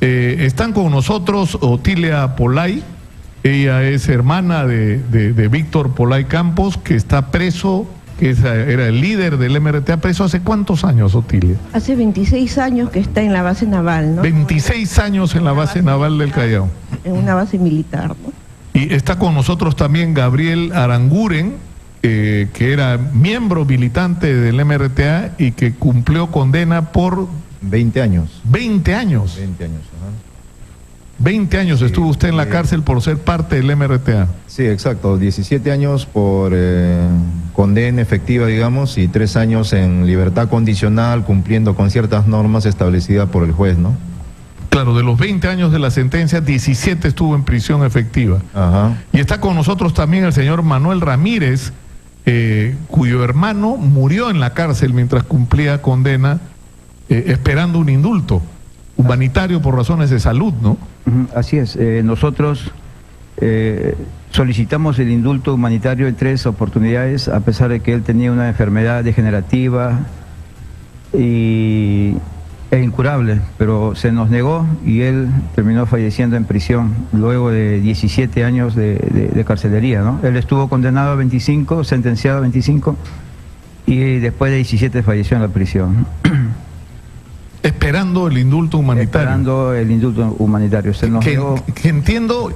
Están con nosotros Otilia Polay. Ella es hermana de Víctor Polay Campos, que está preso, que era el líder del MRTA, preso ¿hace cuántos años, Otilia? Hace 26 años que está en la base naval, ¿no? 26 años en la base naval del Callao. En una base militar, ¿no? Y está con nosotros también Gabriel Aranguren, que era miembro militante del MRTA y que cumplió condena por 20 años. 20 años. 20 años, ajá. 20 años sí, estuvo usted en la cárcel por ser parte del MRTA. Sí, exacto. 17 años por condena efectiva, digamos, y 3 años en libertad condicional, cumpliendo con ciertas normas establecidas por el juez, ¿no? Claro, de los 20 años de la sentencia, 17 estuvo en prisión efectiva. Ajá. Y está con nosotros también el señor Manuel Ramírez, cuyo hermano murió en la cárcel mientras cumplía condena, esperando un indulto humanitario por razones de salud, ¿no? Así es. Nosotros solicitamos el indulto humanitario en 3 oportunidades, a pesar de que él tenía una enfermedad degenerativa e incurable, pero se nos negó y él terminó falleciendo en prisión luego de 17 años de carcelería, ¿no? Él estuvo condenado a 25, sentenciado a 25 y después de 17 falleció en la prisión. Esperando el indulto humanitario. Esperando el indulto humanitario. Se nos negó. Que entiendo,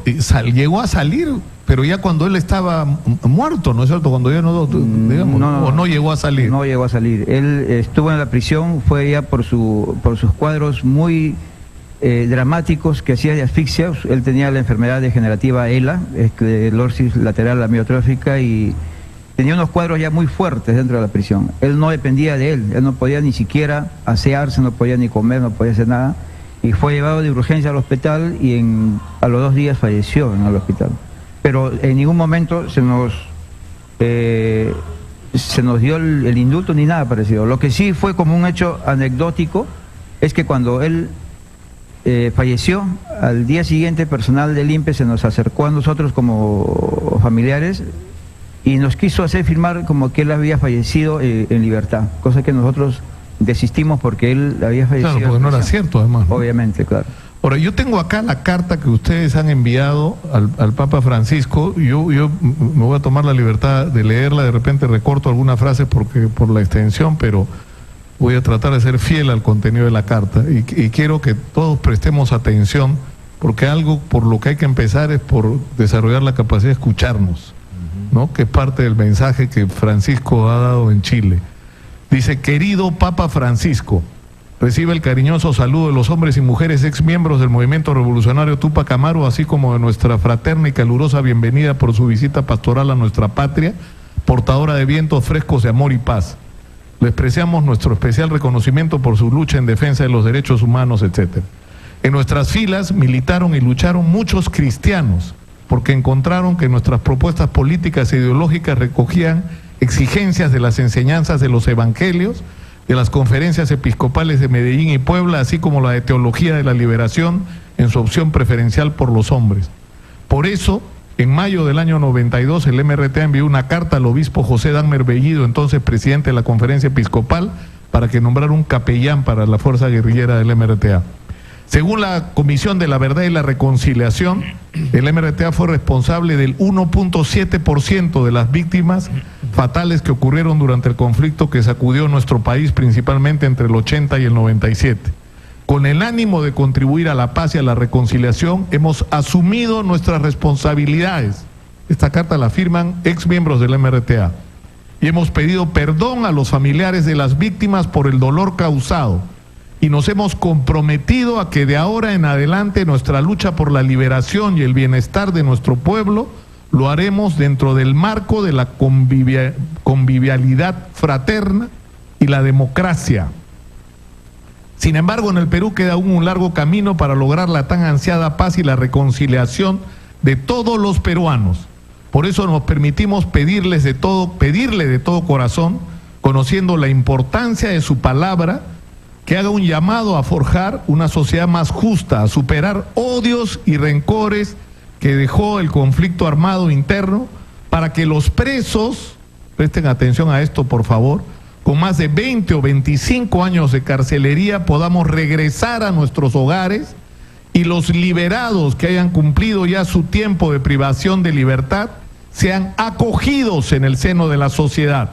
llegó a salir, pero ya cuando él estaba muerto, ¿no es cierto? Cuando ya no, digamos, o no llegó a salir. No llegó a salir. Él estuvo en la prisión, fue ya por sus cuadros muy dramáticos que hacía de asfixia. Él tenía la enfermedad degenerativa ELA, esclerosis lateral amiotrófica, y tenía unos cuadros ya muy fuertes dentro de la prisión. Él no dependía de él no podía ni siquiera asearse, no podía ni comer, no podía hacer nada. Y fue llevado de urgencia al hospital y a los 2 días falleció en el hospital. Pero en ningún momento se nos dio el indulto ni nada parecido. Lo que sí fue como un hecho anecdótico es que cuando él falleció, al día siguiente personal del INPE se nos acercó a nosotros como familiares y nos quiso hacer firmar como que él había fallecido en libertad, cosa que nosotros desistimos porque él había fallecido. Claro, porque no era cierto, además, ¿no? Obviamente, claro. Ahora, yo tengo acá la carta que ustedes han enviado al Papa Francisco. Yo me voy a tomar la libertad de leerla, de repente recorto alguna frase por la extensión, pero voy a tratar de ser fiel al contenido de la carta y quiero que todos prestemos atención, porque algo por lo que hay que empezar es por desarrollar la capacidad de escucharnos, ¿no? Que es parte del mensaje que Francisco ha dado en Chile. Dice: querido Papa Francisco, recibe el cariñoso saludo de los hombres y mujeres ex miembros del movimiento revolucionario Tupac Amaru, así como de nuestra fraterna y calurosa bienvenida por su visita pastoral a nuestra patria, portadora de vientos frescos de amor y paz. Le expresamos nuestro especial reconocimiento por su lucha en defensa de los derechos humanos, etc. En nuestras filas militaron y lucharon muchos cristianos, porque encontraron que nuestras propuestas políticas e ideológicas recogían exigencias de las enseñanzas de los evangelios, de las conferencias episcopales de Medellín y Puebla, así como la de Teología de la Liberación en su opción preferencial por los hombres. Por eso, en mayo del año 92, el MRTA envió una carta al obispo José Dahmer Bellido, entonces presidente de la conferencia episcopal, para que nombrara un capellán para la fuerza guerrillera del MRTA. Según la Comisión de la Verdad y la Reconciliación, el MRTA fue responsable del 1.7% de las víctimas fatales que ocurrieron durante el conflicto que sacudió nuestro país, principalmente entre el 80 y el 97. Con el ánimo de contribuir a la paz y a la reconciliación, hemos asumido nuestras responsabilidades. Esta carta la firman ex miembros del MRTA. Y hemos pedido perdón a los familiares de las víctimas por el dolor causado. Y nos hemos comprometido a que de ahora en adelante nuestra lucha por la liberación y el bienestar de nuestro pueblo lo haremos dentro del marco de la convivialidad fraterna y la democracia. Sin embargo, en el Perú queda aún un largo camino para lograr la tan ansiada paz y la reconciliación de todos los peruanos. Por eso nos permitimos pedirle de todo corazón, conociendo la importancia de su palabra, que haga un llamado a forjar una sociedad más justa, a superar odios y rencores que dejó el conflicto armado interno, para que los presos, presten atención a esto por favor, con más de 20 o 25 años de carcelería podamos regresar a nuestros hogares y los liberados que hayan cumplido ya su tiempo de privación de libertad sean acogidos en el seno de la sociedad,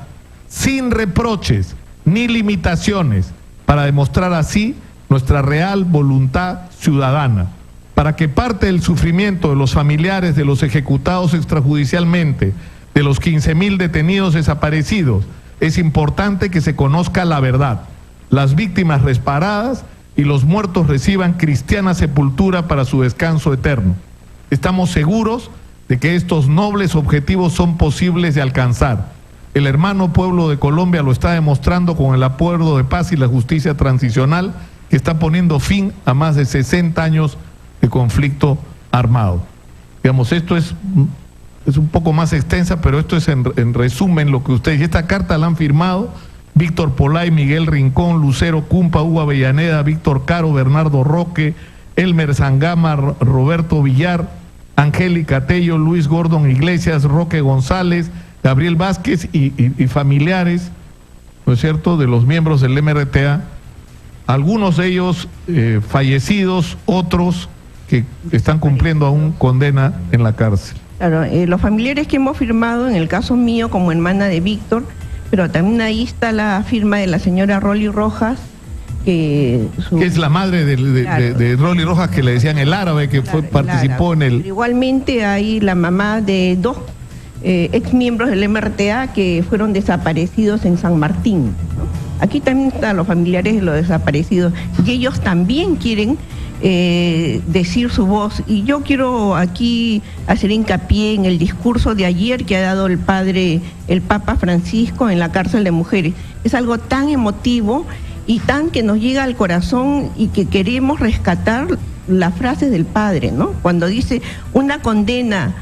sin reproches ni limitaciones, para demostrar así nuestra real voluntad ciudadana, para que parte del sufrimiento de los familiares de los ejecutados extrajudicialmente, de los 15.000 detenidos desaparecidos, es importante que se conozca la verdad, las víctimas reparadas y los muertos reciban cristiana sepultura para su descanso eterno. Estamos seguros de que estos nobles objetivos son posibles de alcanzar. El hermano pueblo de Colombia lo está demostrando con el acuerdo de paz y la justicia transicional que está poniendo fin a más de 60 años de conflicto armado. Digamos, esto es un poco más extensa, pero esto es en resumen lo que ustedes... Y esta carta la han firmado Víctor Polay, Miguel Rincón, Lucero Cumpa, Hugo Avellaneda, Víctor Caro, Bernardo Roque, Elmer Sangama, Roberto Villar, Angélica Tello, Luis Gordon Iglesias, Roque González, Gabriel Vázquez y familiares, ¿no es cierto?, de los miembros del MRTA, algunos de ellos fallecidos, otros que están cumpliendo aún condena en la cárcel. Claro, los familiares que hemos firmado, en el caso mío como hermana de Víctor, pero también ahí está la firma de la señora Rolly Rojas, que es la madre de Rolly Rojas, que le decían el árabe, que participó en el... Pero igualmente hay la mamá de dos ex miembros del MRTA que fueron desaparecidos en San Martín, ¿no? Aquí también están los familiares de los desaparecidos y ellos también quieren decir su voz. Y yo quiero aquí hacer hincapié en el discurso de ayer que ha dado el Papa Francisco en la cárcel de mujeres. Es algo tan emotivo y tan que nos llega al corazón y que queremos rescatar las frases del Padre, ¿no? Cuando dice una condena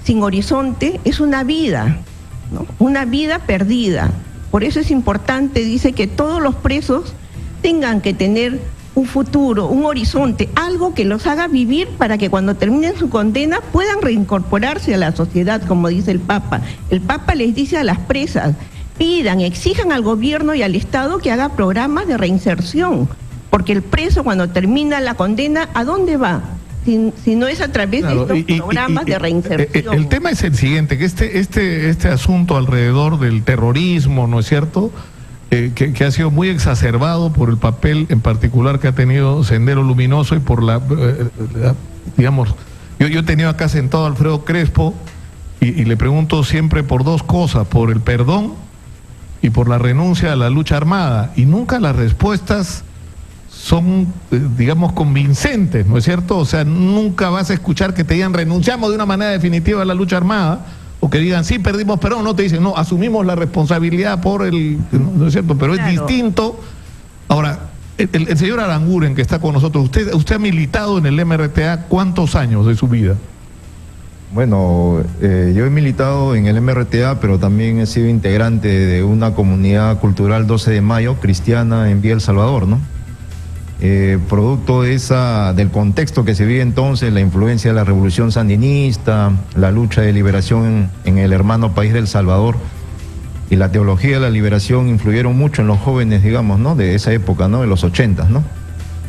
sin horizonte es una vida, ¿no? Una vida perdida. Por eso es importante, dice, que todos los presos tengan que tener un futuro, un horizonte, algo que los haga vivir para que cuando terminen su condena puedan reincorporarse a la sociedad, como dice el Papa. El Papa les dice a las presas, pidan, exijan al gobierno y al Estado que haga programas de reinserción, porque el preso cuando termina la condena, ¿a dónde va? Si no es a través de estos programas de reinserción. El tema es el siguiente, que este asunto alrededor del terrorismo, ¿no es cierto?, que ha sido muy exacerbado por el papel en particular que ha tenido Sendero Luminoso y por digamos, yo he tenido acá sentado a Alfredo Crespo y le pregunto siempre por dos cosas, por el perdón y por la renuncia a la lucha armada, y nunca las respuestas son, digamos, convincentes, ¿no es cierto? O sea, nunca vas a escuchar que te digan renunciamos de una manera definitiva a la lucha armada, o que digan sí, perdimos, pero no te dicen no, asumimos la responsabilidad por ¿no es cierto? Pero claro, es distinto. Ahora, el señor Aranguren, que está con nosotros, usted ha militado en el MRTA ¿cuántos años de su vida? Bueno, yo he militado en el MRTA, pero también he sido integrante de una comunidad cultural 12 de mayo, cristiana en Villa El Salvador, ¿no? Producto del contexto que se vive entonces, la influencia de la revolución sandinista, la lucha de liberación en el hermano país del Salvador y la teología de la liberación influyeron mucho en los jóvenes, digamos, ¿no?, de esa época, ¿no?, de los 80, ¿no?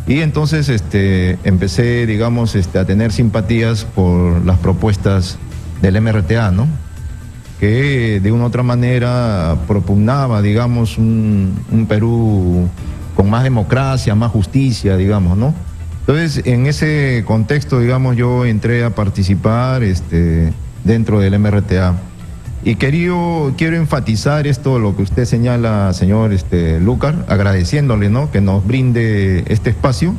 Y entonces empecé, digamos, a tener simpatías por las propuestas del MRTA, ¿no?, que de una u otra manera propugnaba, digamos, un Perú con más democracia, más justicia, digamos, ¿no? Entonces, en ese contexto, digamos, yo entré a participar dentro del MRTA. Y quiero enfatizar esto, lo que usted señala, señor Lúcar, agradeciéndole, ¿no?, que nos brinde este espacio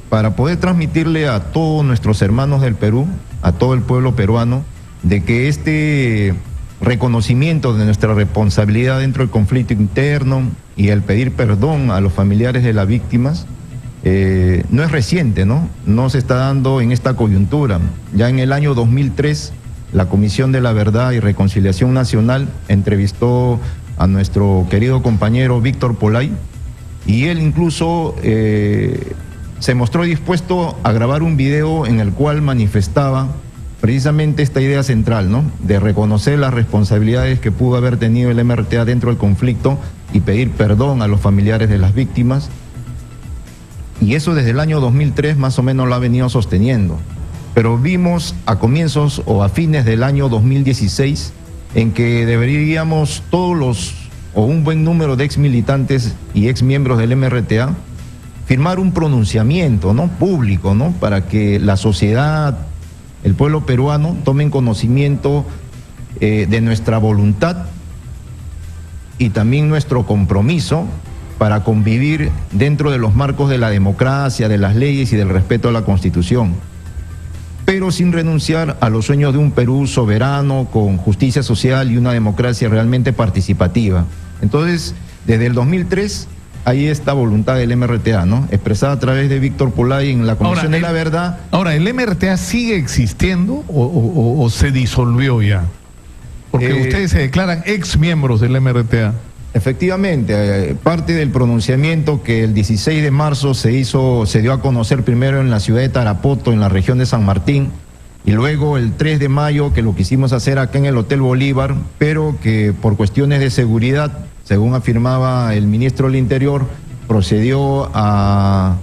para poder transmitirle a todos nuestros hermanos del Perú, a todo el pueblo peruano, de que este reconocimiento de nuestra responsabilidad dentro del conflicto interno y el pedir perdón a los familiares de las víctimas no es reciente, ¿no? No se está dando en esta coyuntura. Ya en el año 2003, la Comisión de la Verdad y Reconciliación Nacional entrevistó a nuestro querido compañero Víctor Polay y él incluso se mostró dispuesto a grabar un video en el cual manifestaba precisamente esta idea central, ¿no?, de reconocer las responsabilidades que pudo haber tenido el MRTA dentro del conflicto y pedir perdón a los familiares de las víctimas. Y eso desde el año 2003 más o menos lo ha venido sosteniendo. Pero vimos a comienzos o a fines del año 2016 en que deberíamos o un buen número de ex militantes y ex miembros del MRTA firmar un pronunciamiento, ¿no?, público, ¿no?, para que la sociedad, el pueblo peruano tomen conocimiento de nuestra voluntad y también nuestro compromiso para convivir dentro de los marcos de la democracia, de las leyes y del respeto a la Constitución, pero sin renunciar a los sueños de un Perú soberano, con justicia social y una democracia realmente participativa. Entonces, desde el 2003 hay esta voluntad del MRTA, ¿no?, expresada a través de Víctor Pulay en la Comisión de la Verdad. Ahora, ¿el MRTA sigue existiendo o se disolvió ya? Porque ustedes se declaran ex miembros del MRTA. Efectivamente, parte del pronunciamiento que el 16 de marzo se dio a conocer primero en la ciudad de Tarapoto, en la región de San Martín, y luego el 3 de mayo que lo quisimos hacer acá en el Hotel Bolívar, pero que por cuestiones de seguridad, según afirmaba el ministro del Interior, procedió a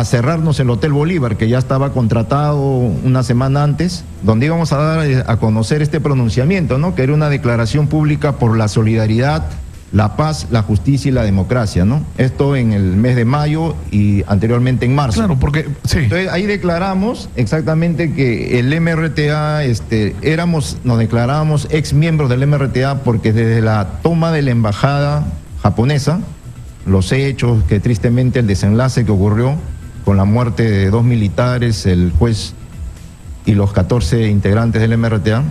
cerrarnos el Hotel Bolívar, que ya estaba contratado una semana antes, donde íbamos a dar a conocer este pronunciamiento, ¿no?, que era una declaración pública por la solidaridad, la paz, la justicia y la democracia, ¿no? Esto en el mes de mayo y anteriormente en marzo. Claro, porque sí. Entonces ahí declaramos exactamente que el MRTA, nos declarábamos ex miembros del MRTA porque desde la toma de la embajada japonesa, los hechos que tristemente el desenlace que ocurrió con la muerte de 2 militares, el juez y los 14 integrantes del MRTA,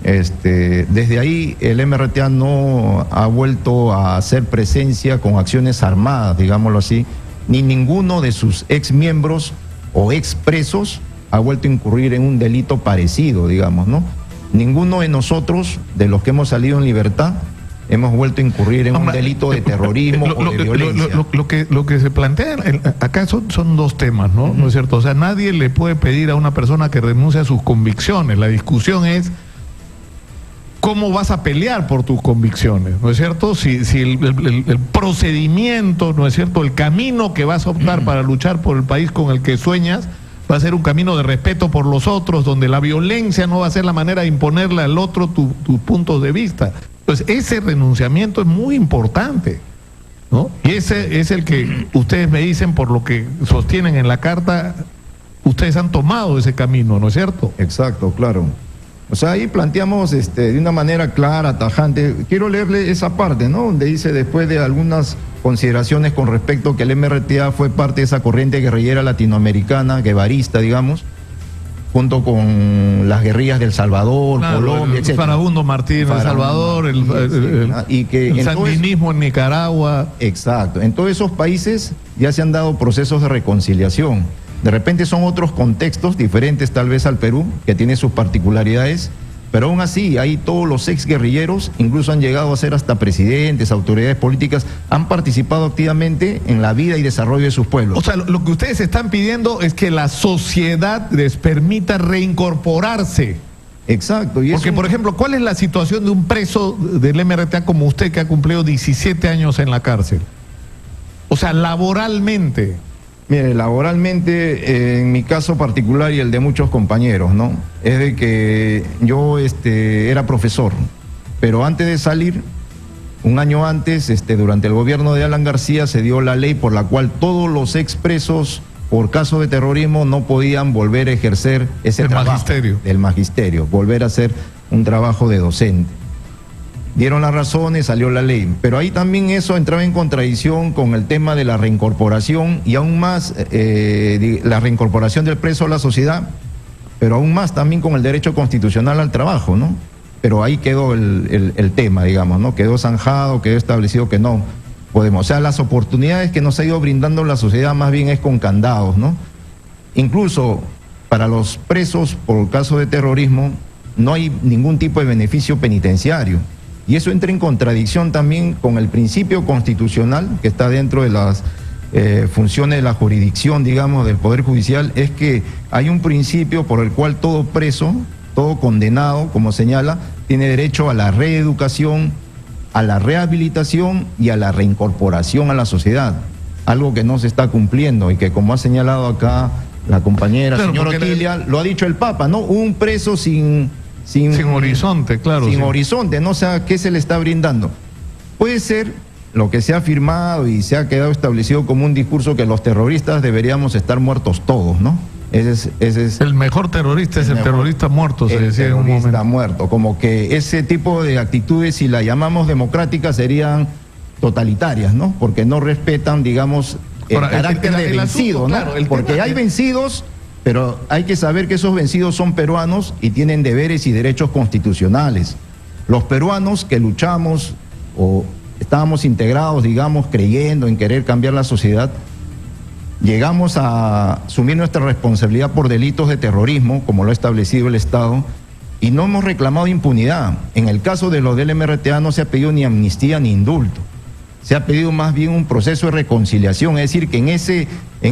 desde ahí el MRTA no ha vuelto a hacer presencia con acciones armadas, digámoslo así, ni ninguno de sus ex miembros o ex presos ha vuelto a incurrir en un delito parecido, digamos, ¿no? Ninguno de nosotros, de los que hemos salido en libertad, hemos vuelto a incurrir en un delito de terrorismo o de violencia. Lo que se plantea acá son dos temas, ¿no? ¿No es cierto? O sea, nadie le puede pedir a una persona que renuncie a sus convicciones. La discusión es cómo vas a pelear por tus convicciones, ¿no es cierto? Si el procedimiento, ¿no es cierto?, el camino que vas a optar para luchar por el país con el que sueñas va a ser un camino de respeto por los otros, donde la violencia no va a ser la manera de imponerle al otro tus puntos de vista. Entonces, ese renunciamiento es muy importante, ¿no? Y ese es el que ustedes me dicen, por lo que sostienen en la carta, ustedes han tomado ese camino, ¿no es cierto? Exacto, claro. O sea, ahí planteamos de una manera clara, tajante. Quiero leerle esa parte, ¿no?, donde dice, después de algunas consideraciones con respecto que el MRTA fue parte de esa corriente guerrillera latinoamericana, guevarista, digamos, junto con las guerrillas del Salvador, claro, Colombia, etc. Farabundo Martí en El Salvador, el sandinismo en Nicaragua. Exacto. En todos esos países ya se han dado procesos de reconciliación. De repente son otros contextos diferentes tal vez al Perú, que tiene sus particularidades, pero aún así ahí todos los ex guerrilleros, incluso han llegado a ser hasta presidentes, autoridades políticas, han participado activamente en la vida y desarrollo de sus pueblos. O sea, lo que ustedes están pidiendo es que la sociedad les permita reincorporarse. Exacto. Porque, por ejemplo, ¿cuál es la situación de un preso del MRTA como usted, que ha cumplido 17 años en la cárcel? O sea, laboralmente. Mire, laboralmente, en mi caso particular y el de muchos compañeros, ¿no?, es de que yo era profesor, pero antes de salir, un año antes, durante el gobierno de Alan García, se dio la ley por la cual todos los expresos por caso de terrorismo no podían volver a ejercer ese trabajo del magisterio, volver a hacer un trabajo de docente. Dieron las razones, salió la ley, pero ahí también eso entraba en contradicción con el tema de la reincorporación y aún más la reincorporación del preso a la sociedad, pero aún más también con el derecho constitucional al trabajo, ¿no? Pero ahí quedó el tema, digamos, ¿no? Quedó zanjado, quedó establecido que no podemos. O sea, las oportunidades que nos ha ido brindando la sociedad más bien es con candados, ¿no? Incluso para los presos por caso de terrorismo no hay ningún tipo de beneficio penitenciario. Y eso entra en contradicción también con el principio constitucional que está dentro de las funciones de la jurisdicción, digamos, del Poder Judicial, es que hay un principio por el cual todo preso, todo condenado, como señala, tiene derecho a la reeducación, a la rehabilitación y a la reincorporación a la sociedad. algo que no se está cumpliendo y que, como ha señalado acá la compañera, Claro, señora porque Otilia, lo ha dicho el Papa, ¿no? Un preso sin horizonte, claro. sin sí. horizonte, ¿no? O sea, ¿qué se le está brindando? Puede ser lo que se ha afirmado y se ha quedado establecido como un discurso que los terroristas deberíamos estar muertos todos, ¿no? Ese es El mejor terrorista es el mejor. terrorista muerto, se El decía en un terrorista momento. muerto, como que ese tipo de actitudes, si la llamamos democráticas, serían totalitarias, ¿no? Porque no respetan, digamos, el Ahora, carácter de el vencido, asunto, ¿no? claro, el Porque tema hay es- vencidos, pero hay que saber que esos vencidos son peruanos y tienen deberes y derechos constitucionales. Los peruanos que luchamos o estábamos integrados, digamos, creyendo en querer cambiar la sociedad, llegamos a asumir nuestra responsabilidad por delitos de terrorismo, como lo ha establecido el Estado, y no hemos reclamado impunidad. En el caso de los del MRTA no se ha pedido ni amnistía ni indulto. Se ha pedido más bien un proceso de reconciliación, es decir, que en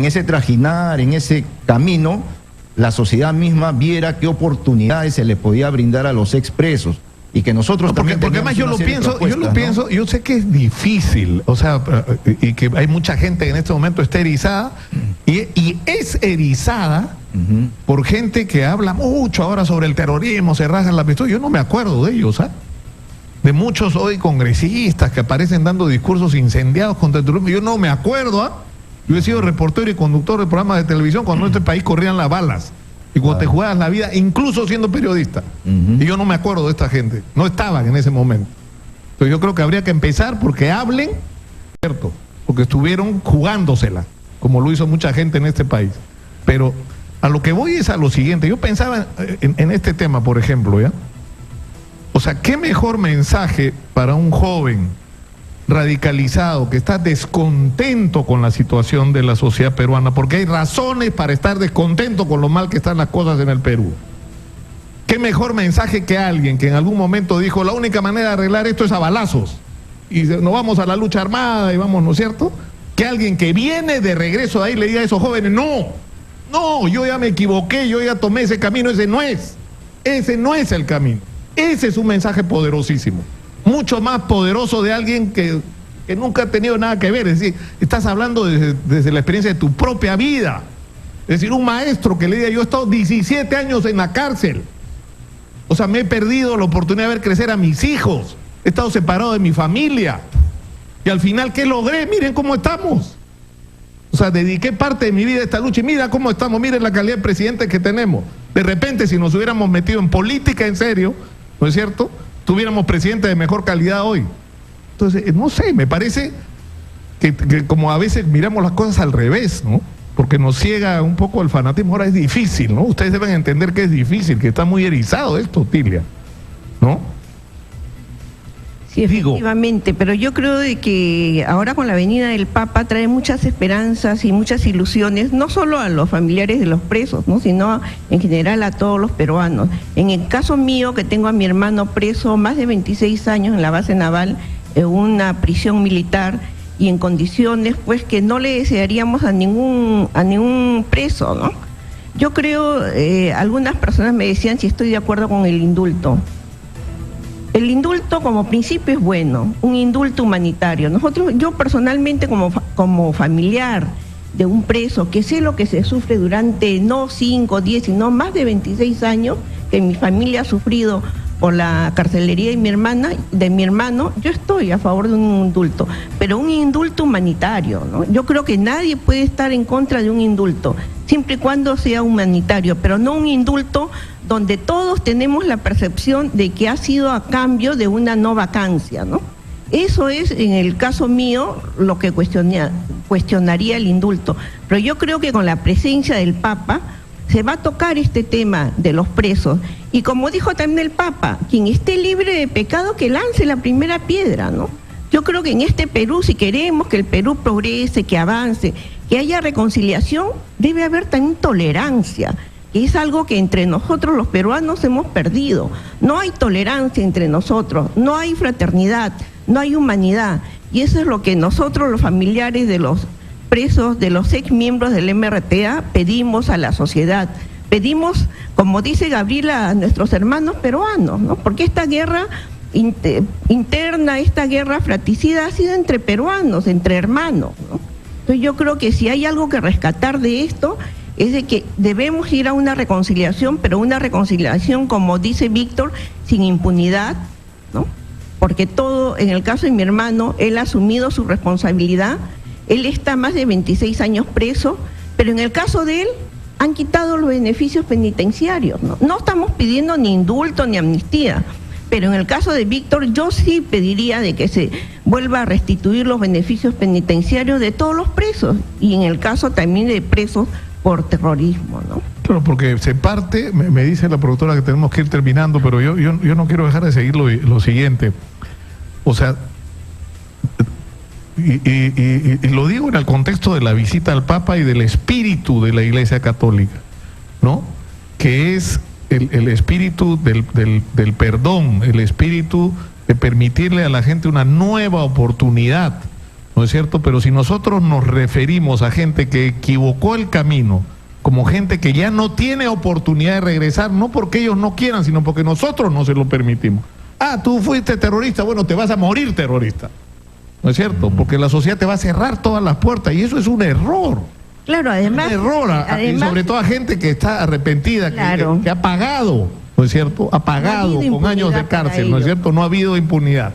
ese trajinar, en ese camino, la sociedad misma viera qué oportunidades se le podía brindar a los expresos. Y que nosotros Porque también además teníamos yo una lo serie de pienso, propuestas, ¿no? yo sé que es difícil, o sea, y que hay mucha gente que en este momento está erizada, y es erizada Ujú. por gente que habla mucho ahora sobre el terrorismo, se rasgan la pistola. Yo no me acuerdo de ellos, ¿ah? De muchos hoy congresistas que aparecen dando discursos incendiados contra el terrorismo. Yo no me acuerdo, ¿ah? Yo he sido reportero y conductor de programas de televisión cuando en este país corrían las balas. Y cuando te jugabas la vida, incluso siendo periodista. Ujú. Y yo no me acuerdo de esta gente. No estaban en ese momento. Entonces yo creo que habría que empezar porque hablen, ¿cierto? Porque estuvieron jugándosela, como lo hizo mucha gente en este país. Pero a lo que voy es a lo siguiente. Yo pensaba en este tema, por ejemplo, ¿ya? O sea, ¿qué mejor mensaje para un joven radicalizado que está descontento con la situación de la sociedad peruana? Porque hay razones para estar descontento con lo mal que están las cosas en el Perú. ¿Qué mejor mensaje que alguien que en algún momento dijo la única manera de arreglar esto es a balazos y nos vamos a la lucha armada y vamos, ¿no es cierto? Que alguien que viene de regreso de ahí le diga a esos jóvenes, no, yo ya me equivoqué, yo ya tomé ese camino, ese no es el camino. Ese es un mensaje poderosísimo, mucho más poderoso de alguien que nunca ha tenido nada que ver. Es decir, estás hablando desde la experiencia de tu propia vida. Es decir, un maestro que le diga, yo he estado 17 años en la cárcel, o sea, me he perdido la oportunidad de ver crecer a mis hijos, he estado separado de mi familia, y al final, ¿qué logré? Miren cómo estamos. O sea, dediqué parte de mi vida a esta lucha y mira cómo estamos, miren la calidad de presidente que tenemos. De repente, si nos hubiéramos metido en política en serio, ¿no es cierto?, tuviéramos presidentes de mejor calidad hoy. Entonces, no sé, me parece que como a veces miramos las cosas al revés, ¿no? Porque nos ciega un poco el fanatismo. Ahora es difícil, ¿no? Ustedes deben entender que es difícil, que está muy erizado esto, Otilia, ¿no? Sí, efectivamente, pero yo creo de que ahora con la venida del Papa trae muchas esperanzas y muchas ilusiones, no solo a los familiares de los presos, ¿no?, sino en general a todos los peruanos. En el caso mío, que tengo a mi hermano preso más de 26 años en la base naval, en una prisión militar, y en condiciones pues que no le desearíamos a ningún preso, ¿no? Yo creo, algunas personas me decían si estoy de acuerdo con el indulto. El indulto como principio es bueno, un indulto humanitario. Yo personalmente como familiar de un preso, que sé lo que se sufre durante no 5, 10, sino más de 26 años, que mi familia ha sufrido por la carcelería de mi hermano, yo estoy a favor de un indulto, pero un indulto humanitario, ¿no? Yo creo que nadie puede estar en contra de un indulto, siempre y cuando sea humanitario, pero no un indulto donde todos tenemos la percepción de que ha sido a cambio de una no vacancia, ¿no? Eso es, en el caso mío, lo que cuestionaría el indulto. Pero yo creo que con la presencia del Papa se va a tocar este tema de los presos. Y como dijo también el Papa, quien esté libre de pecado que lance la primera piedra, ¿no? Yo creo que en este Perú, si queremos que el Perú progrese, que avance, que haya reconciliación, debe haber también tolerancia, que es algo que entre nosotros los peruanos hemos perdido. No hay tolerancia entre nosotros, no hay fraternidad, no hay humanidad. Y eso es lo que nosotros, los familiares de los presos, de los ex miembros del MRTA, pedimos a la sociedad. Pedimos, como dice Gabriela, a nuestros hermanos peruanos, ¿no? Porque esta guerra interna, esta guerra fratricida ha sido entre peruanos, entre hermanos, ¿no? Entonces yo creo que si hay algo que rescatar de esto, es de que debemos ir a una reconciliación, pero una reconciliación, como dice Víctor, sin impunidad, ¿no? Porque todo, en el caso de mi hermano, él ha asumido su responsabilidad, él está más de 26 años preso, pero en el caso de él, han quitado los beneficios penitenciarios, ¿no? No estamos pidiendo ni indulto ni amnistía, pero en el caso de Víctor yo sí pediría de que se vuelva a restituir los beneficios penitenciarios de todos los presos, y en el caso también de presos por terrorismo, ¿no? Claro, porque se parte, me dice la productora que tenemos que ir terminando, pero yo no quiero dejar de seguir lo siguiente. O sea, y lo digo en el contexto de la visita al Papa y del espíritu de la Iglesia Católica, ¿no? Que es el espíritu del perdón, el espíritu de permitirle a la gente una nueva oportunidad, ¿no es cierto? Pero si nosotros nos referimos a gente que equivocó el camino como gente que ya no tiene oportunidad de regresar, no porque ellos no quieran, sino porque nosotros no se lo permitimos. Ah, tú fuiste terrorista, bueno, te vas a morir terrorista, ¿no es cierto? Porque la sociedad te va a cerrar todas las puertas, y eso es un error. Claro, además... Un error, y sobre todo a gente que está arrepentida, claro, que ha pagado, ¿no es cierto? Ha pagado con años de cárcel, ¿no es cierto? No ha habido impunidad.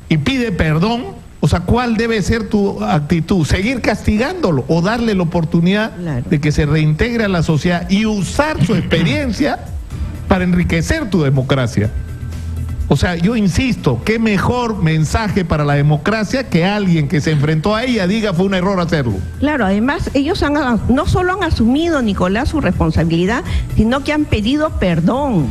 Y pide perdón, o sea, ¿cuál debe ser tu actitud? ¿Seguir castigándolo o darle la oportunidad de que se reintegre a la sociedad y usar su experiencia para enriquecer tu democracia? O sea, yo insisto, qué mejor mensaje para la democracia que alguien que se enfrentó a ella diga fue un error hacerlo. Claro, además ellos no solo han asumido, Nicolás, su responsabilidad, sino que han pedido perdón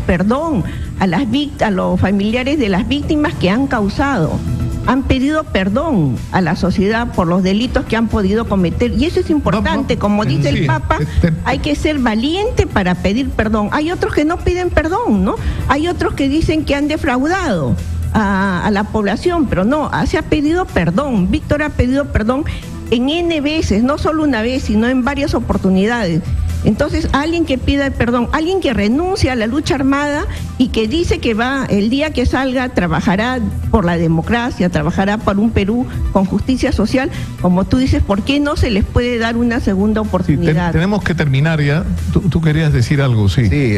a los familiares de las víctimas que han causado. Han pedido perdón a la sociedad por los delitos que han podido cometer, y eso es importante, como dice el Papa, hay que ser valiente para pedir perdón. Hay otros que no piden perdón, ¿no? Hay otros que dicen que han defraudado a la población, pero no, se ha pedido perdón. Víctor ha pedido perdón en N veces, no solo una vez, sino en varias oportunidades. Entonces, alguien que pida perdón, alguien que renuncia a la lucha armada y que dice que va, el día que salga, trabajará por la democracia, trabajará por un Perú con justicia social, como tú dices, ¿por qué no se les puede dar una segunda oportunidad? Sí, tenemos que terminar ya. Tú querías decir algo, sí. Sí,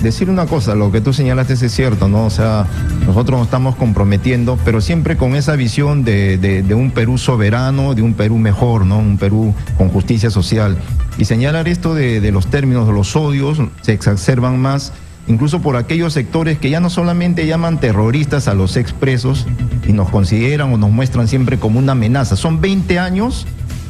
decir una cosa, lo que tú señalaste es cierto, ¿no? O sea, nosotros nos estamos comprometiendo, pero siempre con esa visión de un Perú soberano, de un Perú mejor, ¿no? Un Perú con justicia social. Y señalar esto de los términos de los odios se exacerban más, incluso por aquellos sectores que ya no solamente llaman terroristas a los expresos y nos consideran o nos muestran siempre como una amenaza. Son 20 años,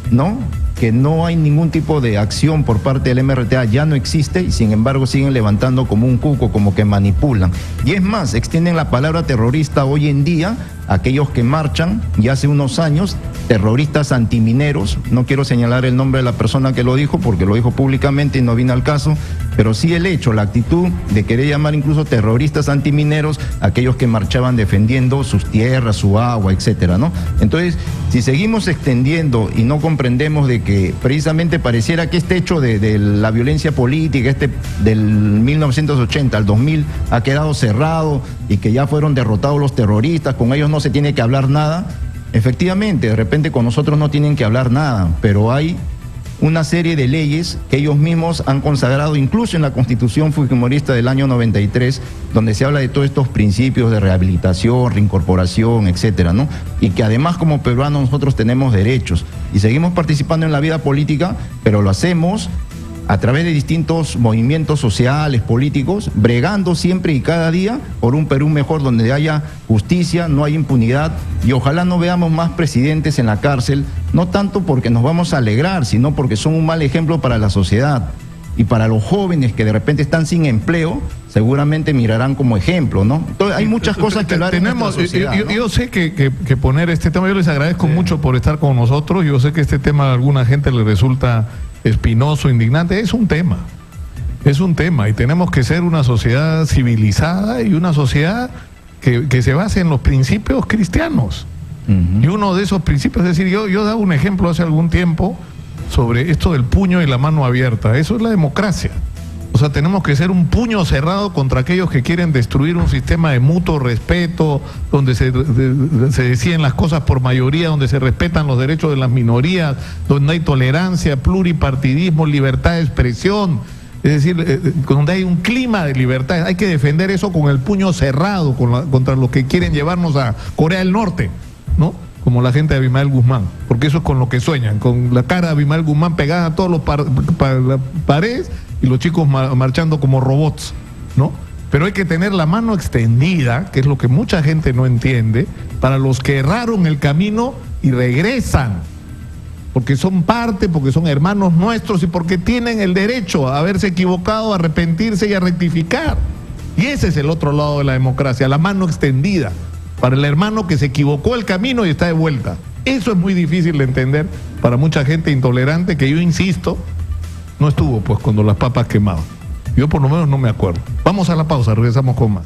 ¿no?, que no hay ningún tipo de acción por parte del MRTA, ya no existe, y sin embargo siguen levantando como un cuco, como que manipulan. Y es más, extienden la palabra terrorista hoy en día a aquellos que marchan, ya hace unos años, terroristas antimineros. No quiero señalar el nombre de la persona que lo dijo, porque lo dijo públicamente y no viene al caso, pero sí el hecho, la actitud de querer llamar incluso terroristas antimineros a aquellos que marchaban defendiendo sus tierras, su agua, etcétera, ¿no? Entonces, si seguimos extendiendo y no comprendemos de que precisamente pareciera que este hecho de la violencia política, del 1980 al 2000, ha quedado cerrado y que ya fueron derrotados los terroristas, con ellos no se tiene que hablar nada. Efectivamente, de repente con nosotros no tienen que hablar nada, pero hay una serie de leyes que ellos mismos han consagrado, incluso en la Constitución fujimorista del año 93, donde se habla de todos estos principios de rehabilitación, reincorporación, etcétera, ¿no? Y que además como peruanos nosotros tenemos derechos y seguimos participando en la vida política, pero lo hacemos a través de distintos movimientos sociales, políticos, bregando siempre y cada día por un Perú mejor, donde haya justicia, no hay impunidad, y ojalá no veamos más presidentes en la cárcel, no tanto porque nos vamos a alegrar, sino porque son un mal ejemplo para la sociedad. Y para los jóvenes que de repente están sin empleo, seguramente mirarán como ejemplo, ¿no? Entonces, hay muchas cosas que hablar en nuestra sociedad, ¿no? Yo sé que poner este tema, yo les agradezco mucho por estar con nosotros. Yo sé que este tema a alguna gente le resulta espinoso, indignante. Es un tema, y tenemos que ser una sociedad civilizada y una sociedad que se base en los principios cristianos. Y uno de esos principios, es decir, yo daba un ejemplo hace algún tiempo sobre esto del puño y la mano abierta. Eso es la democracia. O sea, tenemos que ser un puño cerrado contra aquellos que quieren destruir un sistema de mutuo respeto, donde se deciden las cosas por mayoría, donde se respetan los derechos de las minorías, donde hay tolerancia, pluripartidismo, libertad de expresión. Es decir, donde hay un clima de libertad. Hay que defender eso con el puño cerrado contra los que quieren llevarnos a Corea del Norte, ¿no? Como la gente de Abimael Guzmán, porque eso es con lo que sueñan, con la cara de Abimael Guzmán pegada a todos los las paredes y los chicos marchando como robots, ¿no? Pero hay que tener la mano extendida, que es lo que mucha gente no entiende, para los que erraron el camino y regresan, porque son parte, porque son hermanos nuestros y porque tienen el derecho a haberse equivocado, a arrepentirse y a rectificar. Y ese es el otro lado de la democracia, la mano extendida para el hermano que se equivocó el camino y está de vuelta. Eso es muy difícil de entender para mucha gente intolerante que, yo insisto, no estuvo pues cuando las papas quemaban. Yo por lo menos no me acuerdo. Vamos a la pausa, regresamos con más.